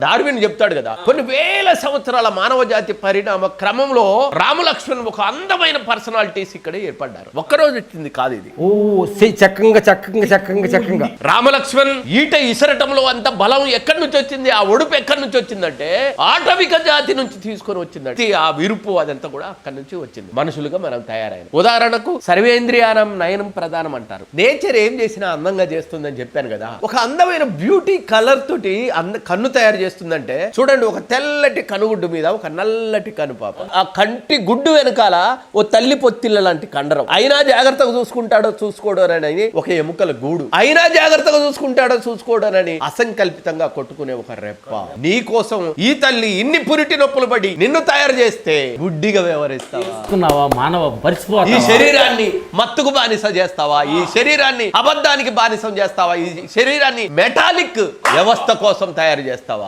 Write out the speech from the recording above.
Darwin చెప్తాడు కదా, కొన్ని వేల సంవత్సరాల మానవ జాతి పరిణామ క్రమంలో రామలక్ష్మణ్ ఒక అందమైన పర్సనాలిటీస్ ఇక్కడ ఏర్పడ్డారు. ఒక్కరోజు వచ్చింది కాదు ఇది. చక్కంగా రామలక్ష్మణ్ ఈట ఇసరటంలో అంత బలం ఎక్కడి నుంచి వచ్చింది, ఆ ఒడుపు ఎక్కడి నుంచి వచ్చిందంటే ఆటవిక జాతి నుంచి తీసుకొని వచ్చిందంటే ఆ విరుపు అదంతా కూడా అక్కడి నుంచి వచ్చింది. మనుషులుగా మనం తయారైన. ఉదాహరణకు సర్వేంద్రియానం నయనం ప్రధానం అంటారు. నేచర్ ఏం చేసినా అందంగా చేస్తుందని చెప్పాను కదా. ఒక అందమైన బ్యూటీ కలర్ తోటి కన్ను తయారు చేస్తుందంటే చూడండి, ఒక తెల్లటి కనుగుడ్డు మీద ఒక నల్లటి కనుపాప, ఆ కంటి గుడ్డు వెనకాల ఓ తల్లి పొత్తిళ్ళ లాంటి కండరం. అయినా జాగ్రత్తగా చూసుకుంటాడో చూసుకోడోనని ఒక ఎముకల గూడు, అయినా జాగ్రత్తగా చూసుకుంటాడో చూసుకోడోనని అసంకల్పితంగా కొట్టుకునే ఒక రెప్ప. నీ కోసం ఈ తల్లి ఇన్ని పురిటి నొప్పులు పడి నిన్ను తయారు చేస్తే గుడ్డిగా వ్యవహరిస్తావా? మానవ ఈ శరీరాన్ని మత్తుకు బానిస చేస్తావా? ఈ శరీరాన్ని అబద్ధానికి బానిసం చేస్తావా? ఈ శరీరాన్ని మెటాలిక్ వ్యవస్థ కోసం తయారు చేస్తావా?